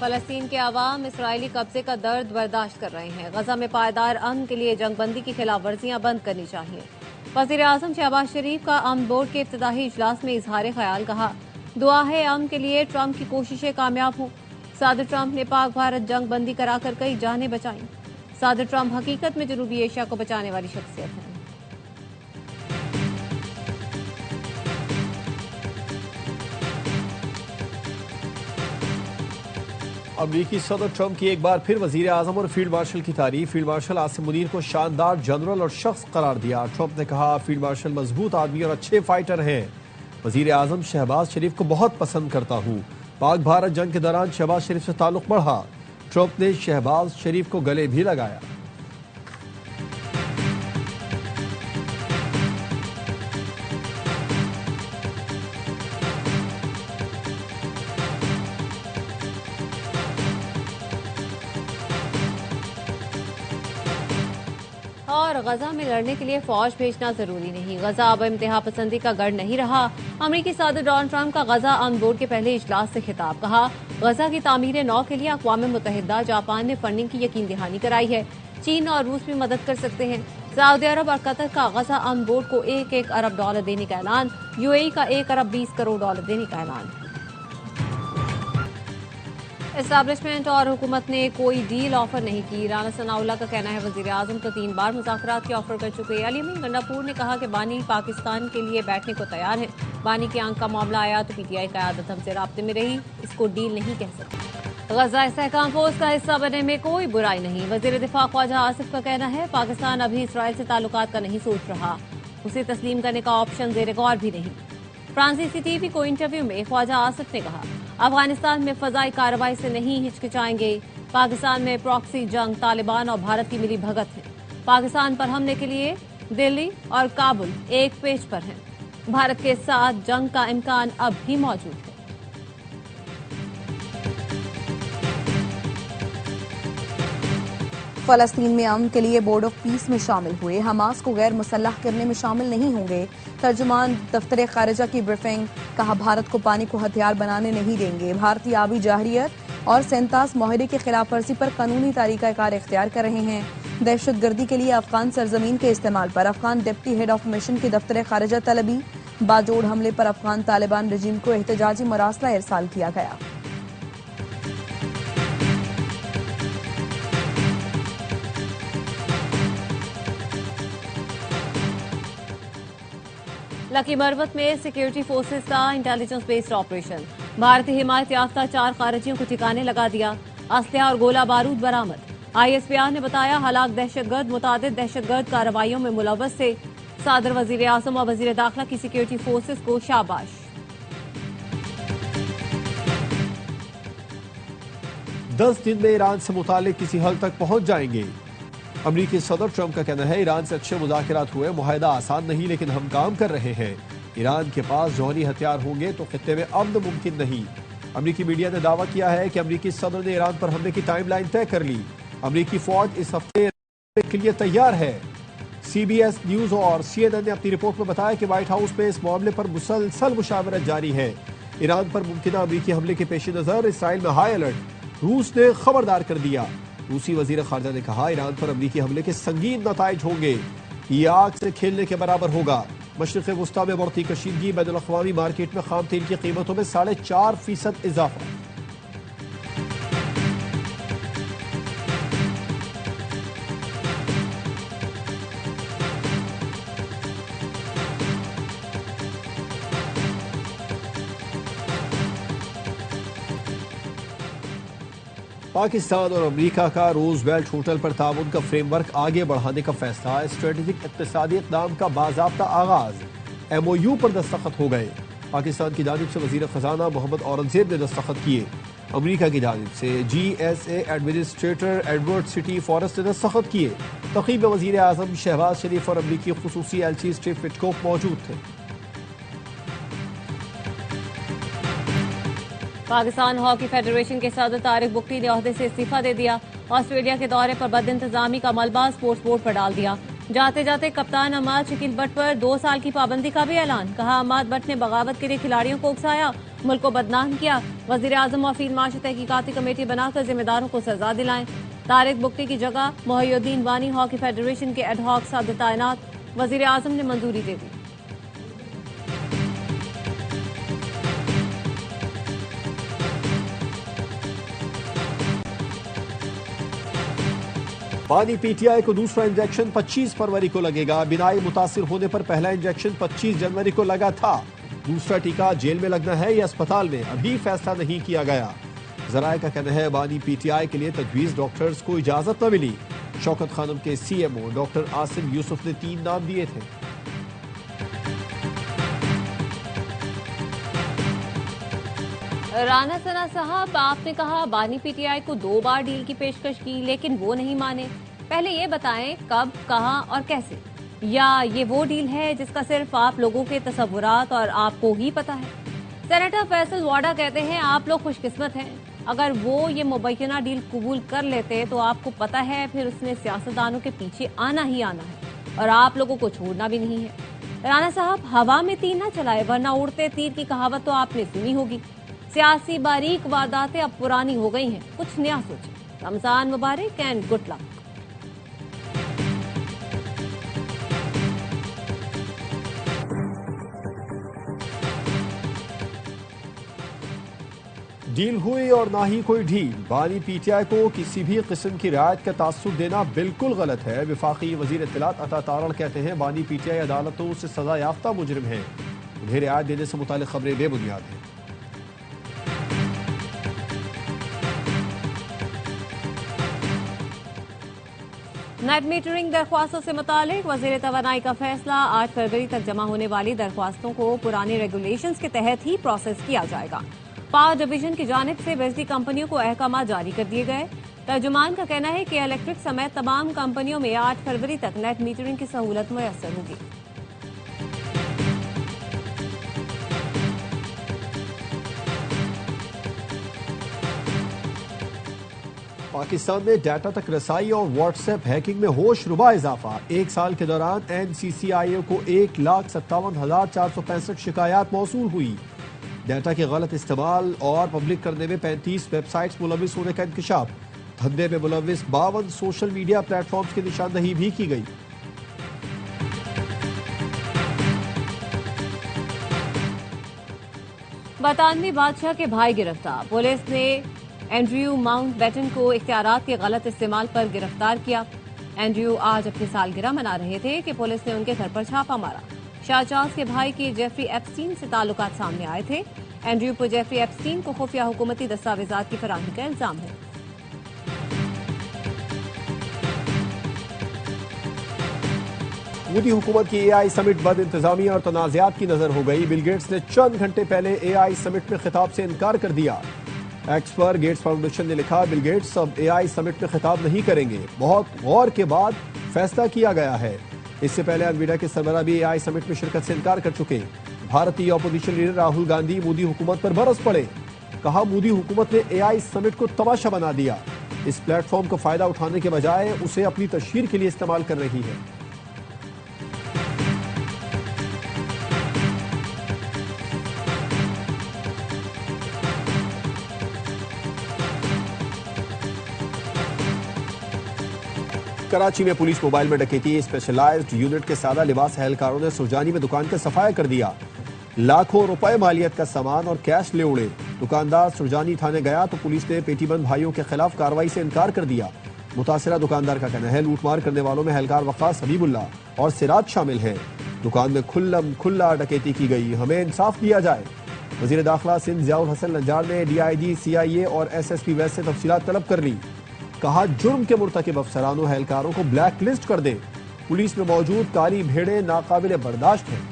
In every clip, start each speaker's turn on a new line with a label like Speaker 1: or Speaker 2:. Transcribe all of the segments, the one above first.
Speaker 1: फलस्तीन के अवाम इसराइली कब्जे का दर्द बर्दाश्त कर रहे हैं। गजा में पायदार अमन के लिए जंगबंदी की खिलाफ वर्जियां बंद करनी चाहिए। वजीर आजम शहबाज शरीफ का अमन बोर्ड के इफ्तिताही इजलास में इजहार ख्याल, कहा दुआ है अमन के लिए ट्रंप की कोशिशें कामयाब हों। सदर ट्रंप ने पाक भारत जंगबंदी कराकर कई जानें बचाई। सदर ट्रंप हकीकत में जनूबी एशिया को बचाने वाली शख्सियत हैं।
Speaker 2: अमरीकी सदर ट्रंप की एक बार फिर वजीर आजम और फील्ड मार्शल की तारीफ। फील्ड मार्शल आसिम मुनीर को शानदार जनरल और शख्स करार दिया। ट्रंप ने कहा फील्ड मार्शल मजबूत आदमी और अच्छे फाइटर हैं। वजीर आजम शहबाज शरीफ को बहुत पसंद करता हूँ। पाक भारत जंग के दौरान शहबाज शरीफ से ताल्लुक बढ़ा। ट्रंप ने शहबाज शरीफ को गले भी लगाया।
Speaker 1: और गजा में लड़ने के लिए फौज भेजना जरूरी नहीं। गजा अब इम्तिहा पसंदी का गढ़ नहीं रहा। अमरीकी सदर डोनाल्ड ट्रंप का गजा अमन बोर्ड के पहले इजलास से खिताब, कहा गजा की तामीर नौ के लिए अक़वाम मुत्तहिदा जापान ने फंडिंग की यकीन दहानी कराई है। चीन और रूस भी मदद कर सकते हैं। सऊदी अरब और कतर का गजा अमन बोर्ड को $1 अरब देने का ऐलान। यूएई का $1 अरब 20 करोड़ देने का ऐलान। एस्टैब्लिशमेंट और हुकूमत ने कोई डील ऑफर नहीं की। राना सनाउल्लाह का कहना है वजीर आजम तो 3 बार मुज़ाकरात के ऑफर कर चुके। अली अमीन गंडापुर ने कहा कि बानी पाकिस्तान के लिए बैठने को तैयार है। बानी की आंख का मामला आया तो पीटीआई क़यादत हमसे राब्ते में रही, इसको डील नहीं कह सकते। गजा इस्तेहकाम फोर्स का हिस्सा बनने में कोई बुराई नहीं। वजीर दिफा ख्वाजा आसिफ का कहना है पाकिस्तान अभी इसराइल से ताल्लुकात का नहीं सोच रहा, उसे तस्लीम करने का ऑप्शन ज़ेर गौर भी नहीं। फ्रांसीसी टीवी को इंटरव्यू में ख्वाजा आसिफ ने कहा अफगानिस्तान में फजाई कार्रवाई से नहीं हिचकिचाएंगे। पाकिस्तान में प्रॉक्सी जंग तालिबान और भारत की मिली भगत है। पाकिस्तान पर हमले के लिए दिल्ली और काबुल एक पेज पर हैं। भारत के साथ जंग का इम्कान अब भी मौजूद है।
Speaker 3: फलस्तीन में अमन के लिए बोर्ड ऑफ पीस में शामिल हुए। हमास को गैर मुसल्लह करने में शामिल नहीं होंगे। तर्जुमान दफ्तर खारिजा की ब्रीफिंग, कहा भारत को पानी को हथियार बनाने नहीं देंगे। भारतीय आबी जाहरियत और 37 माहिरे की खिलाफ वर्जी पर कानूनी तरीक़ाकार इख्तियार कर रहे हैं। दहशत गर्दी के लिए अफगान सरजमीन के इस्तेमाल पर Afghan deputy head of mission की दफ्तर खारिजा तलबी। बाजोड़ हमले पर अफगान तालिबान रजीम को एहतजाजी मरासला इरसाल किया गया।
Speaker 1: लकी मरवत में सिक्योरिटी फोर्सेस का इंटेलिजेंस बेस्ड ऑपरेशन। भारतीय हिमायत याफ्ता 4 खारिजियों को ठिकाने लगा दिया। असलहा और गोला बारूद बरामद। ISPR ने बताया हलाक दहशतगर्द मुतादिद दहशतगर्द कार्रवाइयों में मुलव्वस थे। सदर वजीर आजम और वजीर दाखिला की सिक्योरिटी फोर्सेस को शाबाश।
Speaker 2: 10 दिन में ईरान से मुतालिक किसी हल तक पहुंच जाएंगे। अमरीकी सदर ट्रंप का कहना है ईरान से अच्छे मुज़ाकरात हुए, मुआहिदा आसान नहीं लेकिन हम काम कर रहे हैं। ईरान के पास जौहरी हथियार होंगे तो खित्ते में अमन मुमकिन नहीं। अमरीकी मीडिया ने दावा किया है कि अमरीकी सदर ने ईरान पर हमले की टाइमलाइन तय कर ली। अमरीकी फौज इस हफ्ते के लिए तैयार है। CBS न्यूज और CNN ने अपनी रिपोर्ट में बताया कि व्हाइट हाउस में इस मामले पर मुसलसल मुशावरत जारी है। ईरान पर मुमकिन अमरीकी हमले के पेश नजर इसराइल में हाई अलर्ट। रूस ने खबरदार कर दिया। रूसी वजीर खारजा ने कहा ईरान पर अमरीकी हमले के संगीन नताइज होंगे। ये आग से खेलने के बराबर होगा। मशरिक़ वुस्ता में बढ़ती कशीदगी, बैनुल अक़वामी मार्केट में खाम तेल की कीमतों में 4.5% इजाफा। पाकिस्तान और अमेरिका का रोजवेल्ट होटल पर ताउन का फ्रेमवर्क आगे बढ़ाने का फैसला। स्ट्रेटेजिक इक़्तिसादी इक़दाम का बाज़ाब्ता आगाज। MOU पर दस्तखत हो गए। पाकिस्तान की जानिब से वज़ीर ख़जाना मोहम्मद औरंगज़ेब ने दस्तखत किए। अमेरिका की जानिब से GSA administrator Edward city forest ने दस्तखत किए। तक़रीब में वज़ीर आज़म शहबाज शरीफ और अमरीकी ख़ुसूसी एलची स्टीव विटकोफ मौजूद थे।
Speaker 1: पाकिस्तान हॉकी फेडरेशन के सदर तारिक बुक्टी ने ओहदे से इस्तीफा दे दिया। ऑस्ट्रेलिया के दौरे पर बद इंतजामी का मलबा स्पोर्ट्स बोर्ड पर डाल दिया। जाते जाते कप्तान अमाद शकील बट पर 2 साल की पाबंदी का भी ऐलान। कहा अमाद बट ने बगावत के लिए खिलाड़ियों को उकसाया मुल्क को बदनाम किया। वजीर आजम और फील्ड मार्शल तहकीकाती कमेटी बनाकर जिम्मेदारों को सजा दिलाएं। तारिक बुक्ती की जगह मोहिउद्दीन वानी हॉकी फेडरेशन के एडहॉक सदर तैनात। वजीर आजम ने मंजूरी दे दी।
Speaker 2: बानी पीटीआई को दूसरा इंजेक्शन 25 फरवरी को लगेगा। बिनाई मुतासिर होने पर पहला इंजेक्शन 25 जनवरी को लगा था। दूसरा टीका जेल में लगना है या अस्पताल में, अभी फैसला नहीं किया गया। जराये का कहना है बानी पीटीआई के लिए तजवीज डॉक्टर्स को इजाजत न मिली। शौकत खानम के सीएमओ डॉक्टर आसिम यूसुफ ने 3 नाम दिए थे।
Speaker 1: राना सना साहब, आपने कहा बानी पीटीआई को 2 बार डील की पेशकश की लेकिन वो नहीं माने। पहले ये बताएं कब, कहां और कैसे, या ये वो डील है जिसका सिर्फ आप लोगों के तसव्वुरात और आपको ही पता है? सेनेटर फैसल वाडा कहते हैं आप लोग खुशकिस्मत हैं, अगर वो ये मुबैना डील कबूल कर लेते तो आपको पता है फिर उसने सियासतदानों के पीछे आना ही आना है और आप लोगों को छोड़ना भी नहीं है। राना साहब, हवा में तीर ना चलाए वरना उड़ते तीर की कहावत तो आपने सुनी होगी। सियासी बारीक वारदातें अब पुरानी हो गई हैं, कुछ नया सोचें। रमजान मुबारक एंड गुड लक।
Speaker 2: डील हुई और ना ही कोई ढील। बानी पीटीआई को किसी भी किस्म की रियायत का तासुब देना बिल्कुल गलत है। विफाकी वजीर इत्तलात अता तारड़ कहते हैं बानी पीटीआई अदालतों से सजा याफ्ता मुजरिम है, उन्हें रियायत देने से मुतालिक खबरें बेबुनियाद हैं।
Speaker 1: नेट मीटरिंग दरख्वास्तों से मुतालिक वजीर तवानाई का फैसला। 8 फरवरी तक जमा होने वाली दरख्वास्तों को पुराने रेगुलेशंस के तहत ही प्रोसेस किया जाएगा। पावर डिवीजन की जानिब से बिजली कंपनियों को अहकाम जारी कर दिए गए। तर्जुमान का कहना है कि इलेक्ट्रिक समेत तमाम कंपनियों में 8 फरवरी तक नेट मीटरिंग की सहूलत मुयस्सर होगी।
Speaker 2: पाकिस्तान में डाटा तक रसाई और व्हाट्सएप हैकिंग में होशरुबा इजाफा। 1 साल के दौरान NCCIO को 1,57,465 शिकायत मौसूल हुई। डाटा के गलत इस्तेमाल और पब्लिक करने में 35 वेबसाइट्स मुलविस होने का इंकशाफ। धंधे में मुलविस 52 सोशल मीडिया प्लेटफॉर्म्स की निशानदही भी की गई।
Speaker 1: बरतानवी बादशाह के भाई गिरफ्तार। पुलिस ने एंड्रयू माउंटबेटन को इख्तियारात के गलत इस्तेमाल पर गिरफ्तार किया। एंड्रयू आज अपनी सालगिरह मना रहे थे कि पुलिस ने उनके घर पर छापा मारा। शाह चार्ल्स के भाई के जेफरी एप्स्टीन से ताल्लुकात सामने आए थे। एंड्रयू पर जेफरी एप्स्टीन को खुफिया हुकूमती दस्तावेजात की फराहमी का इल्जाम है।
Speaker 2: मोदी हुकूमत की AI समिट बद इंतजामिया और तनाज़ात की नजर हो गई। बिल गेट्स ने चंद घंटे पहले AI समिट में खिताब से इनकार कर दिया। एक्स पर गेट्स फाउंडेशन ने लिखा बिल गेट्स अब AI समिट में खिताब नहीं करेंगे, बहुत गौर के बाद फैसला किया गया है। इससे पहले अनवीडा के सरबराह भी AI समिट में शिरकत से इनकार कर चुके। भारतीय अपोजिशन लीडर राहुल गांधी मोदी हुकूमत पर बरस पड़े। कहा मोदी हुकूमत ने AI समिट को तमाशा बना दिया, इस प्लेटफॉर्म का फायदा उठाने के बजाय उसे अपनी तशहीर के लिए इस्तेमाल कर रही है। कराची में पुलिस मोबाइल में डकैती। स्पेशलाइज्ड यूनिट के सादा लिबास एहलकारों ने सुरजानी में दुकान का सफाया कर दिया। लाखों रुपए मालियत का सामान और कैश ले उड़े। दुकानदार सुरजानी थाने गया तो पुलिस ने पेटीबंद भाइयों के खिलाफ कार्रवाई से इनकार कर दिया। मुतासिरा दुकानदार का कहना है लूटमार करने वालों में एहलकार वक्कास हबीबुल्ला और सिराज शामिल हैं। दुकान में खुल्ला डकैती की गई, हमें इंसाफ दिया जाए। वजीर दाखिला सिंध ज़ियाउल हसन नज्जार ने DIG, CIA और SSP वैसे से तफसीलात तलब कर ली। कहा जुर्म के मुर्तकिब अफसरानों एहलकारों को ब्लैक लिस्ट कर दें। पुलिस में मौजूद काली भेड़ें नाकाबिले बर्दाश्त हैं।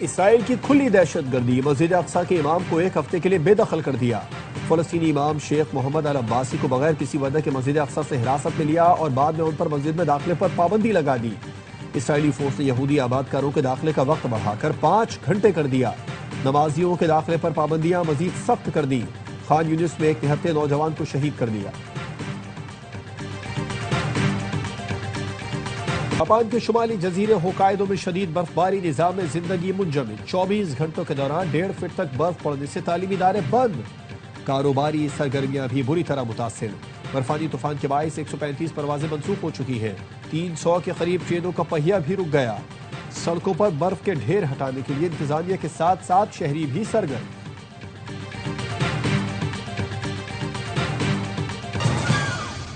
Speaker 2: इसराइल की खुली दहशतगर्दी। मस्जिद अक्सा के इमाम को 1 हफ्ते के लिए बेदखल कर दिया। फलस्तीनी इमाम शेख मोहम्मद अल अब्बासी को बगैर किसी वजह के मस्जिद अक्सा से हिरासत में लिया और बाद में उन पर मस्जिद में दाखिले पर पाबंदी लगा दी। इसराइली फोर्स ने यहूदी आबादकारों के दाखिले का वक्त बढ़ाकर 5 घंटे कर दिया। नमाजियों के दाखिले पर पाबंदियां मजीद सख्त कर दी। खान यूनिस में एक निहत्थे नौजवान को शहीद कर दिया। जापान के शुमाली जजीरे होकाइडो में शदीद बर्फबारी, निजाम जिंदगी मुंजमद। 24 घंटों के दौरान 1.5 फीट तक बर्फ पड़ने से तालीमी इदारे बंद। कारोबारी सरगर्मियां भी बुरी तरह मुतासिर। बर्फानी तूफान के बायस 135 परवाजें मंसूख हो चुकी हैं। 300 के करीब ट्रेनों का पहिया भी रुक गया। सड़कों पर बर्फ के ढेर हटाने के लिए इंतजामिया के साथ साथ शहरी भी सरगर्म।